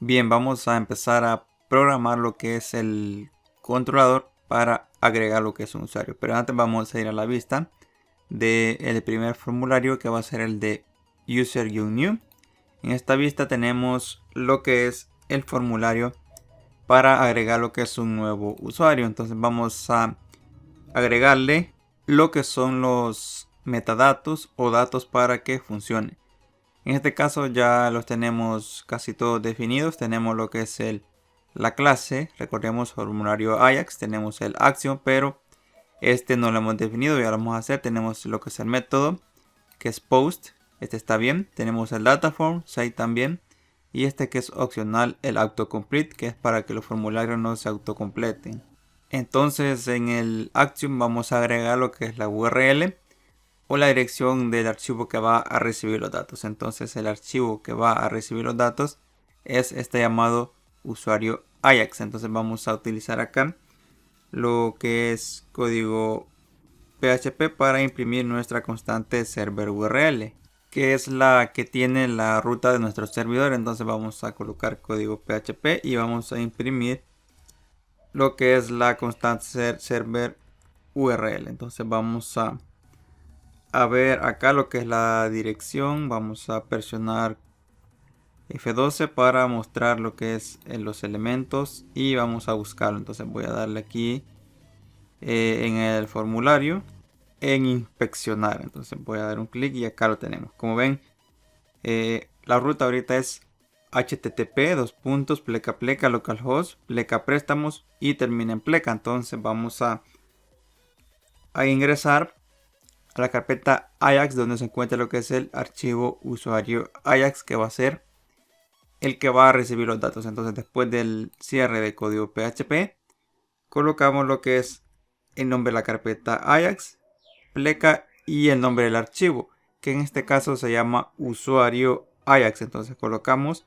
Bien, vamos a empezar a programar lo que es el controlador para agregar lo que es un usuario. Pero antes vamos a ir a la vista del primer formulario, que va a ser el de User-New. En esta vista tenemos lo que es el formulario para agregar lo que es un nuevo usuario. Entonces vamos a agregarle lo que son los metadatos o datos para que funcione. En este caso ya los tenemos casi todos definidos. Tenemos lo que es la clase. Recordemos formulario Ajax. Tenemos el action, pero este no lo hemos definido. Ya lo vamos a hacer. Tenemos lo que es el método, que es post. Este está bien. Tenemos el dataform, say también. Y este que es opcional, el autocomplete, que es para que los formularios no se autocompleten. Entonces en el action vamos a agregar lo que es la URL o la dirección del archivo que va a recibir los datos. Entonces el archivo que va a recibir los datos es este llamado usuario Ajax. Entonces vamos a utilizar acá lo que es código PHP para imprimir nuestra constante server URL, que es la que tiene la ruta de nuestro servidor. Entonces vamos a colocar código PHP y vamos a imprimir lo que es la constante server URL. Entonces vamos a ver acá lo que es la dirección. Vamos a presionar F12 para mostrar lo que es los elementos y vamos a buscarlo. Entonces voy a darle aquí en el formulario en inspeccionar. Entonces voy a dar un clic y acá lo tenemos. Como ven, la ruta ahorita es http pleca localhost pleca préstamos y termina en pleca. Entonces vamos a ingresar a la carpeta Ajax, donde se encuentra lo que es el archivo usuario Ajax, que va a ser el que va a recibir los datos. Entonces después del cierre de código PHP colocamos lo que es el nombre de la carpeta Ajax, pleca y el nombre del archivo, que en este caso se llama usuario Ajax. Entonces colocamos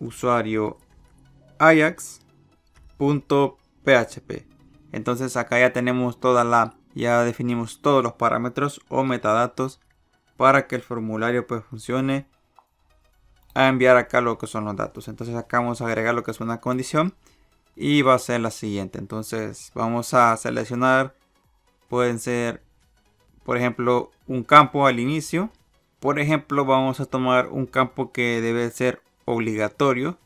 usuario Ajax.php. Entonces acá ya tenemos ya definimos todos los parámetros o metadatos para que el formulario pues funcione a enviar acá lo que son los datos. Entonces acá vamos a agregar lo que es una condición y va a ser la siguiente. Entonces vamos a seleccionar, pueden ser por ejemplo un campo al inicio. Por ejemplo vamos a tomar un campo que debe ser obligatorio.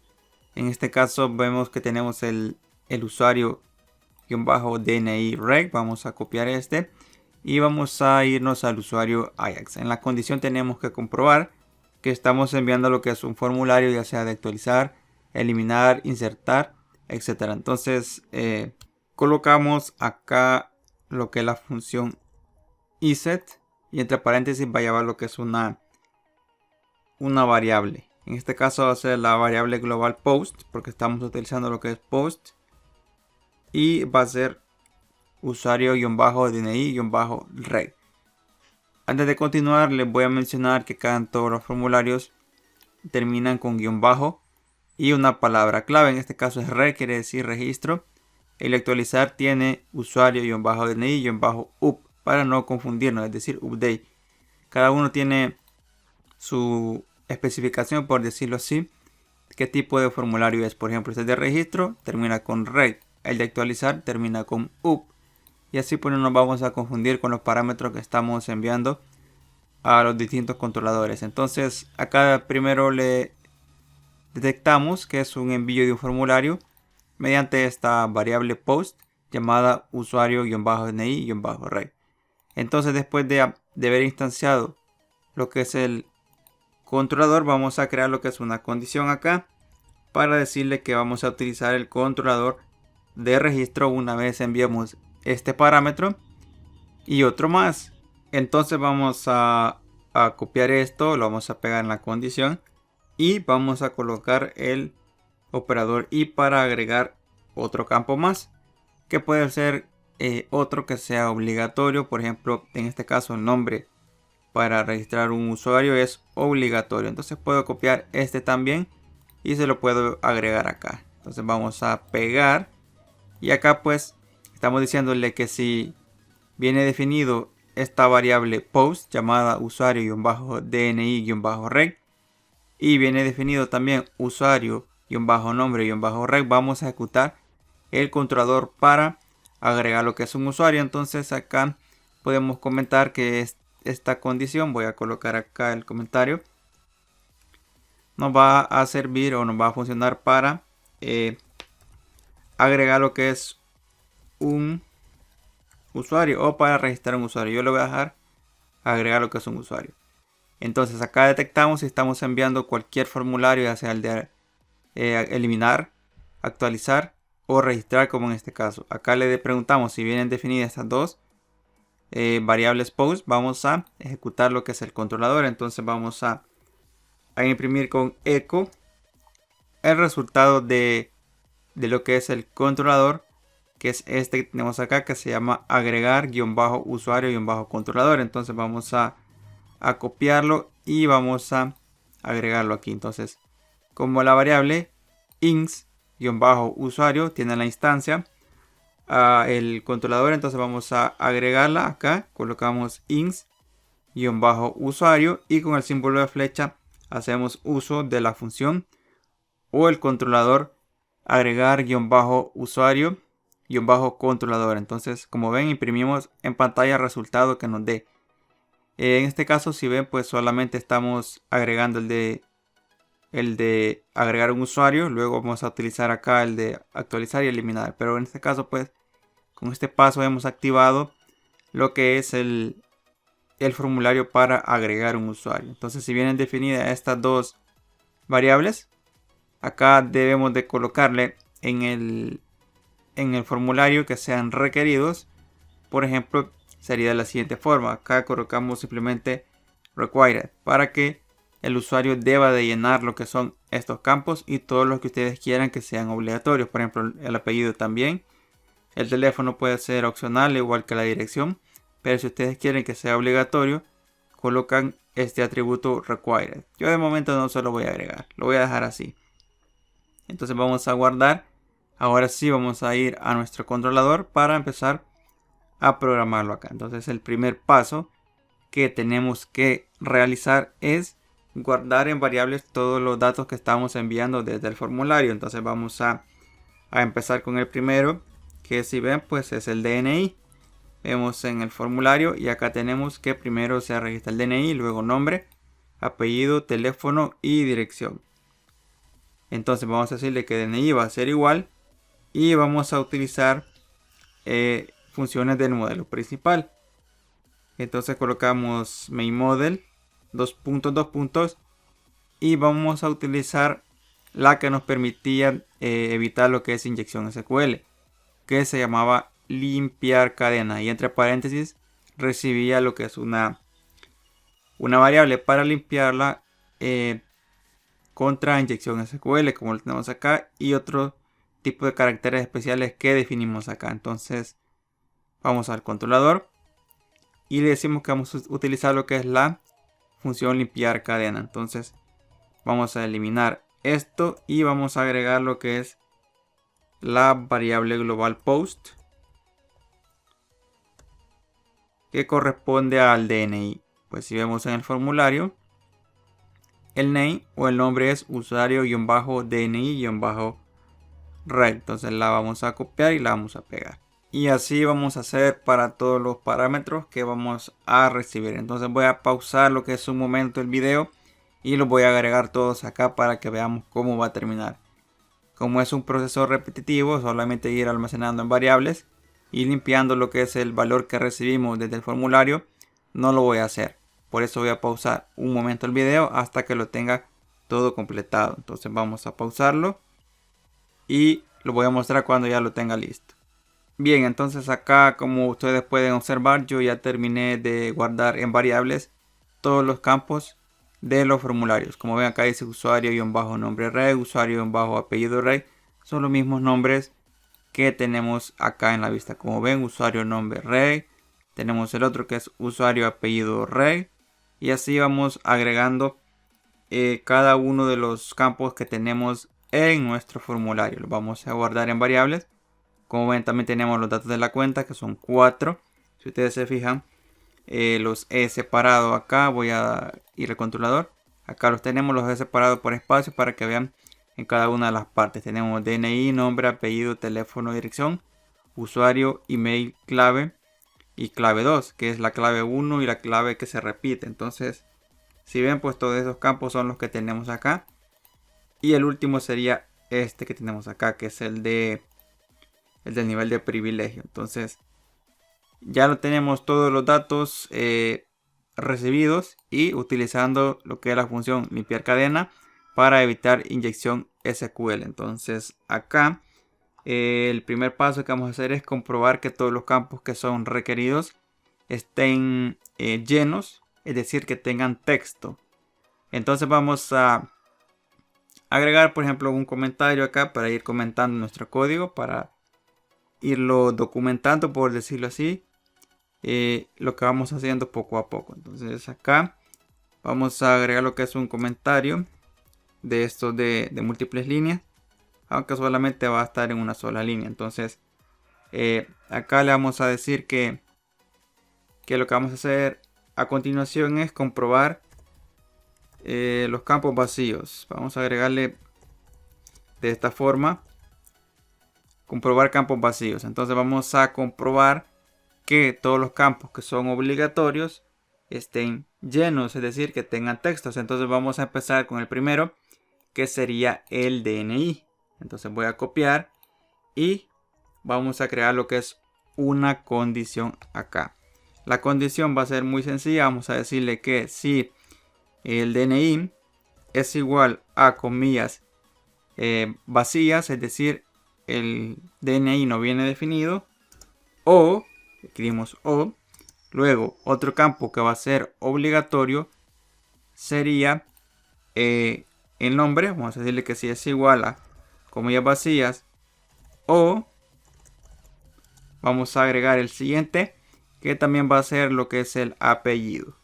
En este caso vemos que tenemos el usuario DNI reg. Vamos a copiar este y vamos a irnos al usuario Ajax. En la condición tenemos que comprobar que estamos enviando lo que es un formulario, ya sea de actualizar, eliminar, insertar, etcétera. Entonces colocamos acá lo que es la función iset y entre paréntesis va a llevar lo que es una variable. En este caso va a ser la variable global post, porque estamos utilizando lo que es post. Y va a ser usuario-dni-reg. Antes de continuar, les voy a mencionar que acá en todos los formularios terminan con guión bajo y una palabra clave. En este caso es reg, quiere decir registro. El actualizar tiene usuario-dni-up para no confundirnos, es decir, update. Cada uno tiene su especificación, por decirlo así, qué tipo de formulario es. Por ejemplo, este de registro termina con reg. El de actualizar termina con up. Y así pues no nos vamos a confundir con los parámetros que estamos enviando a los distintos controladores. Entonces acá primero le detectamos que es un envío de un formulario mediante esta variable post llamada usuario-dni-reg. Entonces después de haber instanciado lo que es el controlador, vamos a crear lo que es una condición acá para decirle que vamos a utilizar el controlador de registro una vez enviemos este parámetro y otro más. Entonces vamos a copiar esto, lo vamos a pegar en la condición y vamos a colocar el operador y para agregar otro campo más, que puede ser otro que sea obligatorio. Por ejemplo, en este caso el nombre para registrar un usuario es obligatorio. Entonces puedo copiar este también y se lo puedo agregar acá. Entonces vamos a pegar y acá pues estamos diciéndole que si viene definido esta variable post llamada usuario-dni-reg, y viene definido también usuario-nombre-rec, vamos a ejecutar el controlador para agregar lo que es un usuario. Entonces acá podemos comentar que esta condición, voy a colocar acá el comentario, nos va a servir o nos va a funcionar para agregar lo que es un usuario o para registrar un usuario. Yo le voy a dejar agregar lo que es un usuario. Entonces acá detectamos si estamos enviando cualquier formulario, ya sea el de eliminar, actualizar o registrar, como en este caso. Acá le preguntamos si vienen definidas estas dos variables post. Vamos a ejecutar lo que es el controlador. Entonces vamos a imprimir con echo el resultado de lo que es el controlador, que es este que tenemos acá, que se llama agregar-usuario-controlador. Entonces vamos a copiarlo y vamos a agregarlo aquí. Entonces, como la variable ins-usuario tiene la instancia el controlador, entonces vamos a agregarla acá. Colocamos ins-usuario y con el símbolo de flecha hacemos uso de la función o el controlador agregar-usuario-controlador. Entonces, como ven, imprimimos en pantalla el resultado que nos dé. En este caso, si ven, pues solamente estamos agregando el de agregar un usuario. Luego vamos a utilizar acá el de actualizar y eliminar. Pero en este caso, pues con este paso hemos activado lo que es el formulario para agregar un usuario. Entonces, si vienen definidas estas dos variables, acá debemos de colocarle en el formulario que sean requeridos. Por ejemplo, sería de la siguiente forma. Acá colocamos simplemente required para que el usuario deba de llenar lo que son estos campos y todos los que ustedes quieran que sean obligatorios. Por ejemplo, el apellido también. El teléfono puede ser opcional, igual que la dirección. Pero si ustedes quieren que sea obligatorio, colocan este atributo required. Yo de momento no se lo voy a agregar. Lo voy a dejar así. Entonces vamos a guardar. Ahora sí vamos a ir a nuestro controlador para empezar a programarlo acá. Entonces el primer paso que tenemos que realizar es guardar en variables todos los datos que estamos enviando desde el formulario. Entonces vamos a empezar con el primero, que si ven pues es el DNI. Vemos en el formulario y acá tenemos que primero se registra el DNI, luego nombre, apellido, teléfono y dirección. Entonces vamos a decirle que DNI va a ser igual y vamos a utilizar funciones del modelo principal. Entonces colocamos main model, dos puntos, y vamos a utilizar la que nos permitía evitar lo que es inyección SQL, que se llamaba limpiar cadena, y entre paréntesis recibía lo que es una variable para limpiarla contra inyección SQL, como lo tenemos acá, y otro tipo de caracteres especiales que definimos acá. Entonces vamos al controlador y le decimos que vamos a utilizar lo que es la función limpiar cadena. Entonces vamos a eliminar esto y vamos a agregar lo que es la variable global post, que corresponde al DNI. Pues si vemos en el formulario, el name o el nombre es usuario-DNI-reg. Entonces la vamos a copiar y la vamos a pegar. Y así vamos a hacer para todos los parámetros que vamos a recibir. Entonces voy a pausar lo que es un momento el video y los voy a agregar todos acá para que veamos cómo va a terminar. Como es un proceso repetitivo, solamente ir almacenando en variables y limpiando lo que es el valor que recibimos desde el formulario, no lo voy a hacer. Por eso voy a pausar un momento el video hasta que lo tenga todo completado. Entonces vamos a pausarlo y lo voy a mostrar cuando ya lo tenga listo. Bien, entonces acá, como ustedes pueden observar, yo ya terminé de guardar en variables todos los campos de los formularios. Como ven, acá dice usuario-nombre reg, usuario-apellido reg. Son los mismos nombres que tenemos acá en la vista. Como ven, usuario-nombre reg. Tenemos el otro que es usuario-apellido reg. Y así vamos agregando cada uno de los campos que tenemos en nuestro formulario. Los vamos a guardar en variables. Como ven, también tenemos los datos de la cuenta, que son 4. Si ustedes se fijan, los he separado acá. Voy a ir al controlador. Acá los tenemos, los he separado por espacios para que vean en cada una de las partes. Tenemos DNI, nombre, apellido, teléfono, dirección, usuario, email, clave y clave 2, que es la clave 1 y la clave que se repite. Entonces, si ven, pues todos esos campos son los que tenemos acá. Y el último sería este que tenemos acá, que es el del nivel de privilegio. Entonces, ya lo tenemos todos los datos recibidos y utilizando lo que es la función limpiar cadena para evitar inyección SQL. Entonces, acá el primer paso que vamos a hacer es comprobar que todos los campos que son requeridos estén llenos, es decir, que tengan texto. Entonces vamos a agregar, por ejemplo, un comentario acá para ir comentando nuestro código, para irlo documentando, por decirlo así, lo que vamos haciendo poco a poco. Entonces acá vamos a agregar lo que es un comentario de estos de múltiples líneas, aunque solamente va a estar en una sola línea. Entonces acá le vamos a decir que lo que vamos a hacer a continuación es comprobar los campos vacíos. Vamos a agregarle de esta forma: comprobar campos vacíos. Entonces vamos a comprobar que todos los campos que son obligatorios estén llenos, es decir, que tengan textos. Entonces vamos a empezar con el primero, que sería el DNI. Entonces voy a copiar y vamos a crear lo que es una condición acá. La condición va a ser muy sencilla. Vamos a decirle que si el DNI es igual a comillas vacías, es decir, el DNI no viene definido, o escribimos o, luego otro campo que va a ser obligatorio sería el nombre. Vamos a decirle que si es igual a comillas vacías, o vamos a agregar el siguiente, que también va a ser lo que es el apellido.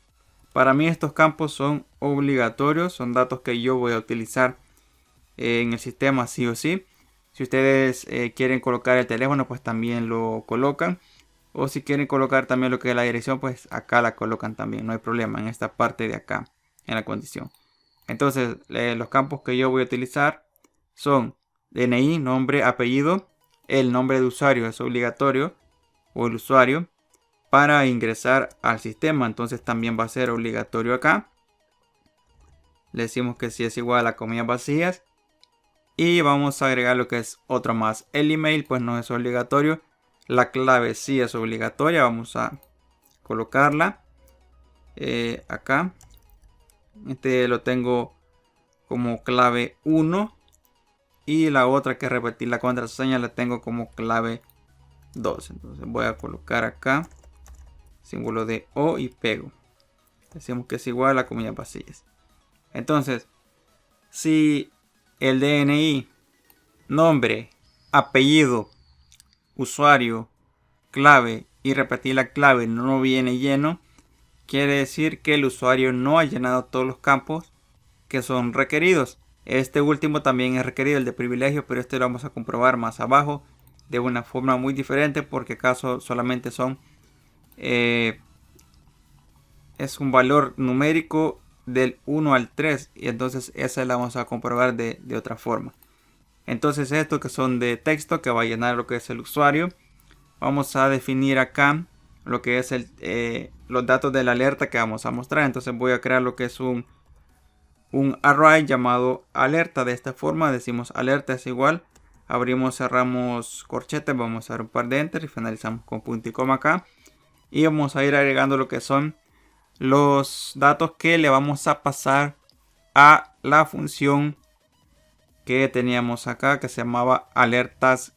Para mí estos campos son obligatorios, son datos que yo voy a utilizar en el sistema sí o sí. Si ustedes quieren colocar el teléfono, pues también lo colocan. O si quieren colocar también lo que es la dirección, pues acá la colocan también. No hay problema en esta parte de acá, en la condición. Entonces, los campos que yo voy a utilizar son DNI, nombre, apellido. El nombre de usuario es obligatorio, o el usuario, para ingresar al sistema. Entonces también va a ser obligatorio acá. Le decimos que si es igual a comillas vacías. Y vamos a agregar lo que es otro más. El email pues no es obligatorio. La clave sí es obligatoria. Vamos a colocarla acá. Este lo tengo como clave 1. Y la otra, que repetir la contraseña, la tengo como clave 2. Entonces voy a colocar acá símbolo de O y pego. Decimos que es igual a comillas vacías. Entonces, si el DNI, nombre, apellido, usuario, clave y repetir la clave no viene lleno, quiere decir que el usuario no ha llenado todos los campos que son requeridos. Este último también es requerido, el de privilegio, pero este lo vamos a comprobar más abajo de una forma muy diferente, porque acaso solamente son es un valor numérico del 1 al 3, y entonces esa la vamos a comprobar de otra forma. Entonces estos que son de texto, que va a llenar lo que es el usuario, vamos a definir acá lo que es los datos de la alerta que vamos a mostrar. Entonces voy a crear lo que es un array llamado alerta. De esta forma decimos alerta es igual, abrimos, cerramos corchetes, vamos a dar un par de enter y finalizamos con punto y coma acá. Y vamos a ir agregando lo que son los datos que le vamos a pasar a la función que teníamos acá, que se llamaba alertas-ajax,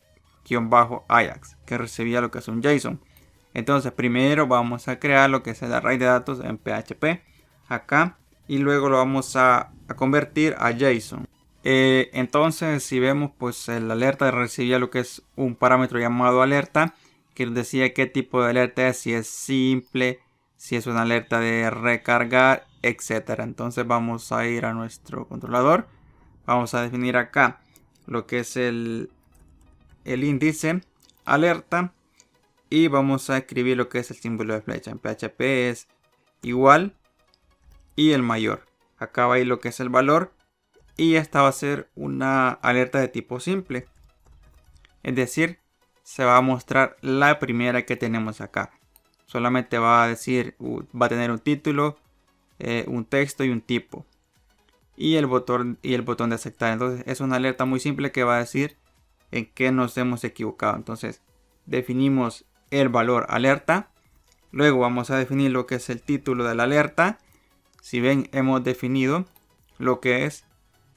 que recibía lo que es un JSON. Entonces primero vamos a crear lo que es el array de datos en PHP acá, y luego lo vamos a convertir a JSON. Entonces, si vemos, pues el alerta recibía lo que es un parámetro llamado alerta, que nos decía qué tipo de alerta es, si es simple, si es una alerta de recargar, etcétera. Entonces vamos a ir a nuestro controlador, vamos a definir acá lo que es el índice alerta, y vamos a escribir lo que es el símbolo de flecha. En PHP es igual y el mayor. Acá va a ir lo que es el valor. Y esta va a ser una alerta de tipo simple. Es decir, se va a mostrar la primera que tenemos acá. Solamente va a decir, va a tener un título, un texto y un tipo. Y el botón de aceptar. Entonces es una alerta muy simple que va a decir en qué nos hemos equivocado. Entonces definimos el valor alerta. Luego vamos a definir lo que es el título de la alerta. Si ven, hemos definido lo que es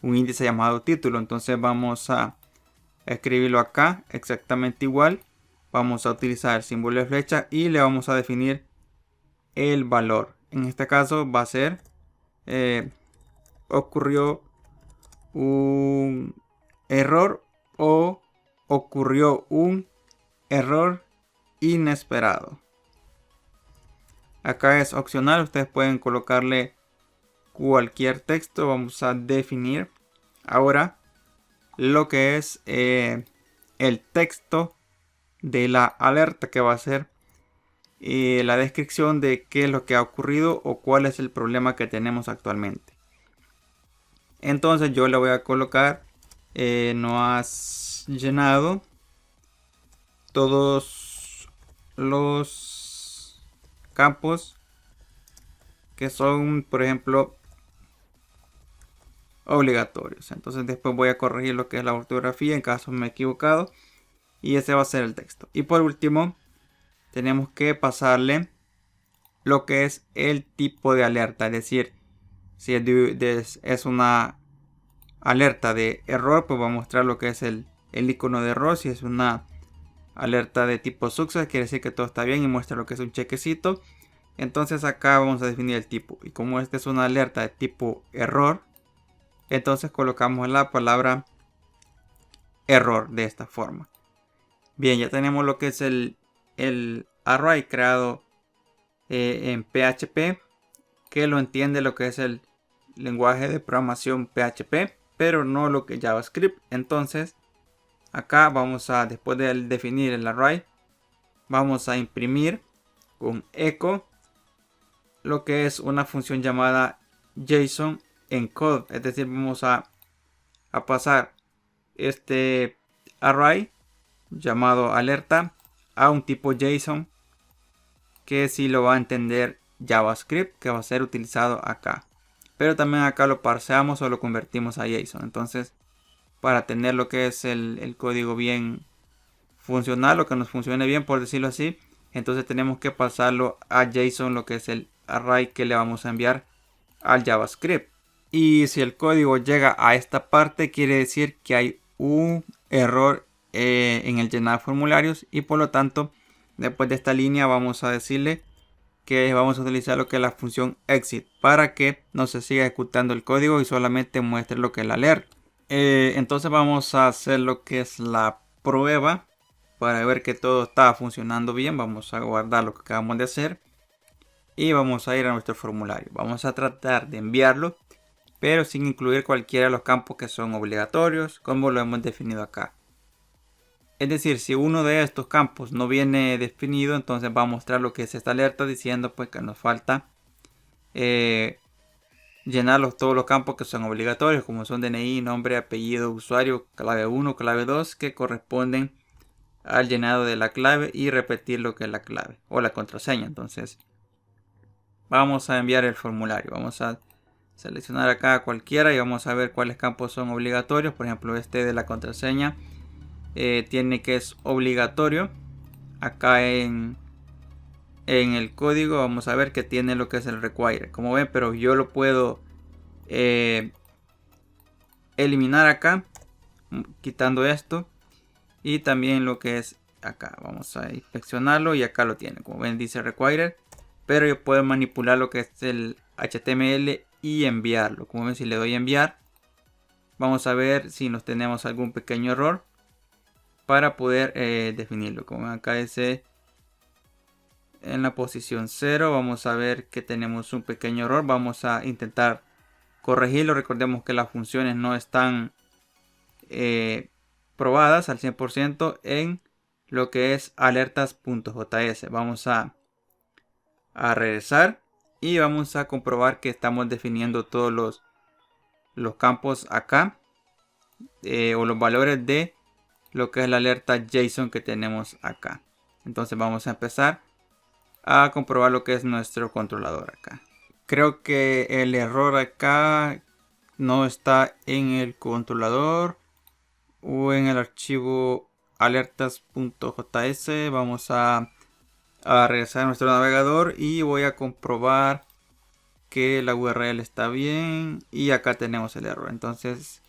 un índice llamado título. Entonces vamos a escribirlo acá exactamente igual. Vamos a utilizar el símbolo de flecha y le vamos a definir el valor. En este caso va a ser ocurrió un error o ocurrió un error inesperado. Acá es opcional, ustedes pueden colocarle cualquier texto. Vamos a definir ahora lo que es el texto de la alerta, que va a ser la descripción de qué es lo que ha ocurrido o cuál es el problema que tenemos actualmente. Entonces yo le voy a colocar no has llenado todos los campos que son, por ejemplo, obligatorios. Entonces después voy a corregir lo que es la ortografía en caso me he equivocado, y ese va a ser el texto. Y por último tenemos que pasarle lo que es el tipo de alerta, es decir, si es una alerta de error, pues va a mostrar lo que es el icono de error. Si es una alerta de tipo success, quiere decir que todo está bien y muestra lo que es un chequecito. Entonces acá vamos a definir el tipo, y como esta es una alerta de tipo error, entonces colocamos la palabra error de esta forma. Bien, ya tenemos lo que es el array creado en PHP, que lo entiende lo que es el lenguaje de programación PHP, pero no lo que JavaScript. Entonces acá vamos a, después de definir el array, vamos a imprimir con echo lo que es una función llamada JSON encode. Es decir, vamos a pasar este array llamado alerta a un tipo JSON, que sí lo va a entender JavaScript, que va a ser utilizado acá. Pero también acá lo parseamos o lo convertimos a JSON. Entonces, para tener lo que es el código bien funcional, lo que nos funcione bien, por decirlo así, entonces tenemos que pasarlo a JSON, lo que es el array que le vamos a enviar al JavaScript. Y si el código llega a esta parte, quiere decir que hay un error en el llenar formularios, y por lo tanto después de esta línea vamos a decirle que vamos a utilizar lo que es la función exit para que no se siga ejecutando el código y solamente muestre lo que es la alerta. Entonces vamos a hacer lo que es la prueba para ver que todo está funcionando bien. Vamos a guardar lo que acabamos de hacer y vamos a ir a nuestro formulario. Vamos a tratar de enviarlo, pero sin incluir cualquiera de los campos que son obligatorios, como lo hemos definido acá. Es decir, si uno de estos campos no viene definido, entonces va a mostrar lo que es esta alerta diciendo pues que nos falta llenar todos los campos que son obligatorios, como son DNI, nombre, apellido, usuario, clave 1, clave 2, que corresponden al llenado de la clave, y repetir lo que es la clave o la contraseña. Entonces vamos a enviar el formulario. Vamos a seleccionar acá cualquiera y vamos a ver cuáles campos son obligatorios. Por ejemplo, este de la contraseña tiene que es obligatorio. Acá en el código vamos a ver que tiene lo que es el require, como ven, pero yo lo puedo eliminar acá quitando esto, y también lo que es acá. Vamos a inspeccionarlo y acá lo tiene, como ven dice require, pero yo puedo manipular lo que es el HTML y enviarlo. Como ven, si le doy a enviar, vamos a ver si nos tenemos algún pequeño error para poder definirlo. Como ven, acá dice en la posición 0, vamos a ver que tenemos un pequeño error. Vamos a intentar corregirlo. Recordemos que las funciones no están probadas al 100% en lo que es alertas.js. Vamos a regresar y vamos a comprobar que estamos definiendo todos los campos acá, o los valores de lo que es la alerta JSON que tenemos acá. Entonces vamos a empezar a comprobar lo que es nuestro controlador acá. Creo que el error acá no está en el controlador o en el archivo alertas.js. Vamos a regresar a nuestro navegador y voy a comprobar que la URL está bien, y acá tenemos el error. Entonces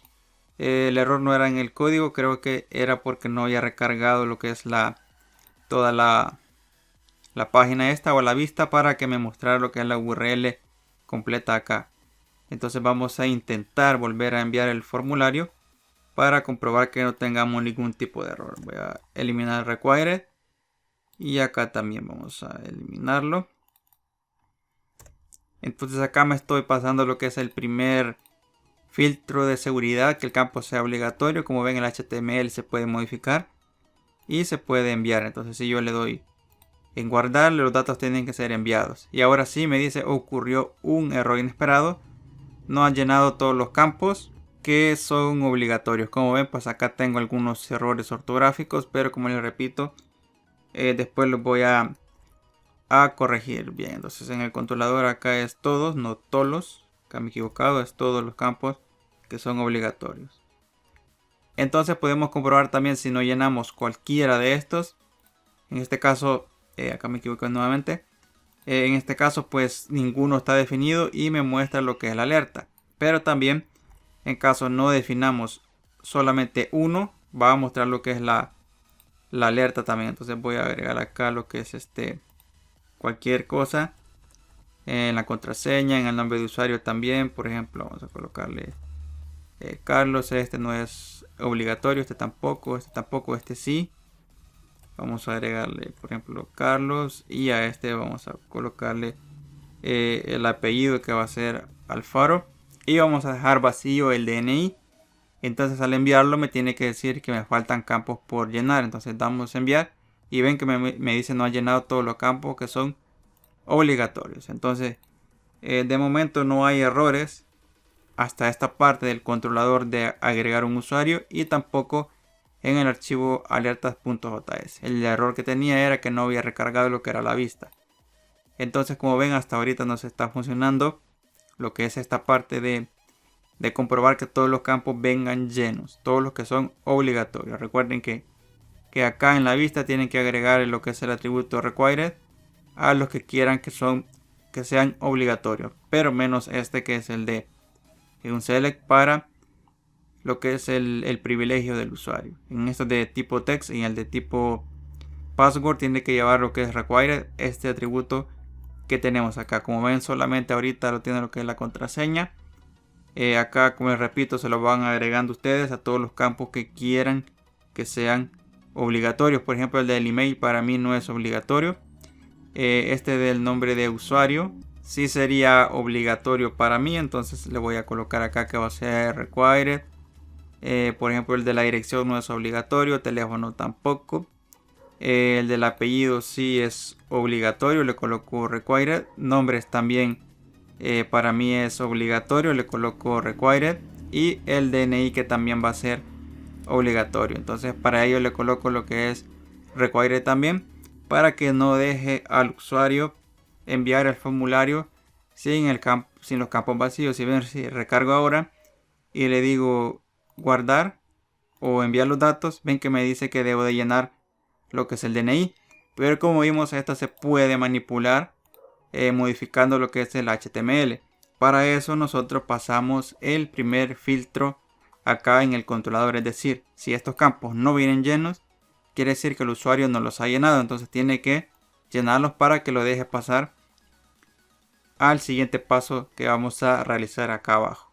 el error no era en el código, creo que era porque no había recargado lo que es toda la página esta o la vista para que me mostrara lo que es la URL completa acá. Entonces vamos a intentar volver a enviar el formulario para comprobar que no tengamos ningún tipo de error. Voy a eliminar required y acá también vamos a eliminarlo. Entonces acá me estoy pasando lo que es el primer filtro de seguridad, que el campo sea obligatorio. Como ven, el HTML se puede modificar y se puede enviar. Entonces si yo le doy en guardar, los datos tienen que ser enviados. Y ahora sí me dice ocurrió un error inesperado. No han llenado todos los campos que son obligatorios. Como ven, pues acá tengo algunos errores ortográficos, pero como les repito, después los voy a corregir bien. Entonces en el controlador acá es todos, no todos. Acá me he equivocado, es todos los campos que son obligatorios. Entonces podemos comprobar también si no llenamos cualquiera de estos. En este caso, acá me equivoco nuevamente. En este caso pues ninguno está definido y me muestra lo que es la alerta. Pero también en caso no definamos solamente uno, va a mostrar lo que es la alerta también. Entonces voy a agregar acá lo que es cualquier cosa. En la contraseña, en el nombre de usuario también. Por ejemplo, vamos a colocarle Carlos. Este no es obligatorio, este tampoco, este sí. Vamos a agregarle, por ejemplo, Carlos. Y a este vamos a colocarle el apellido, que va a ser Alfaro. Y vamos a dejar vacío el DNI. Entonces al enviarlo me tiene que decir que me faltan campos por llenar. Entonces damos a enviar. Y ven que me dice no ha llenado todos los campos que son obligatorios. Entonces de momento no hay errores hasta esta parte del controlador de agregar un usuario, y tampoco en el archivo alertas.js. El error que tenía era que no había recargado lo que era la vista. Entonces, como ven, hasta ahorita nos está funcionando lo que es esta parte de comprobar que todos los campos vengan llenos, todos los que son obligatorios. Recuerden que acá en la vista tienen que agregar lo que es el atributo required a los que quieran que sean obligatorios, pero menos este, que es el de un select para lo que es el privilegio del usuario. En esto de tipo text y el de tipo password tiene que llevar lo que es required, este atributo que tenemos acá. Como ven, solamente ahorita lo tiene lo que es la contraseña. Acá, como les repito, se lo van agregando ustedes a todos los campos que quieran que sean obligatorios. Por ejemplo, el del email para mí no es obligatorio. Este del nombre de usuario sí sería obligatorio para mí, entonces le voy a colocar acá que va a ser required. Por ejemplo, el de la dirección no es obligatorio, teléfono tampoco. El del apellido sí es obligatorio, le coloco required. Nombres también para mí es obligatorio, le coloco required. Y el DNI, que también va a ser obligatorio, entonces para ello le coloco lo que es required también, para que no deje al usuario enviar el formulario sin los campos vacíos. Si ven, si recargo ahora y le digo guardar o enviar los datos, ven que me dice que debo de llenar lo que es el DNI, pero como vimos, esto se puede manipular modificando lo que es el HTML. Para eso nosotros pasamos el primer filtro acá en el controlador, es decir, si estos campos no vienen llenos, quiere decir que el usuario no los ha llenado, entonces tiene que llenarlos para que lo deje pasar al siguiente paso que vamos a realizar acá abajo.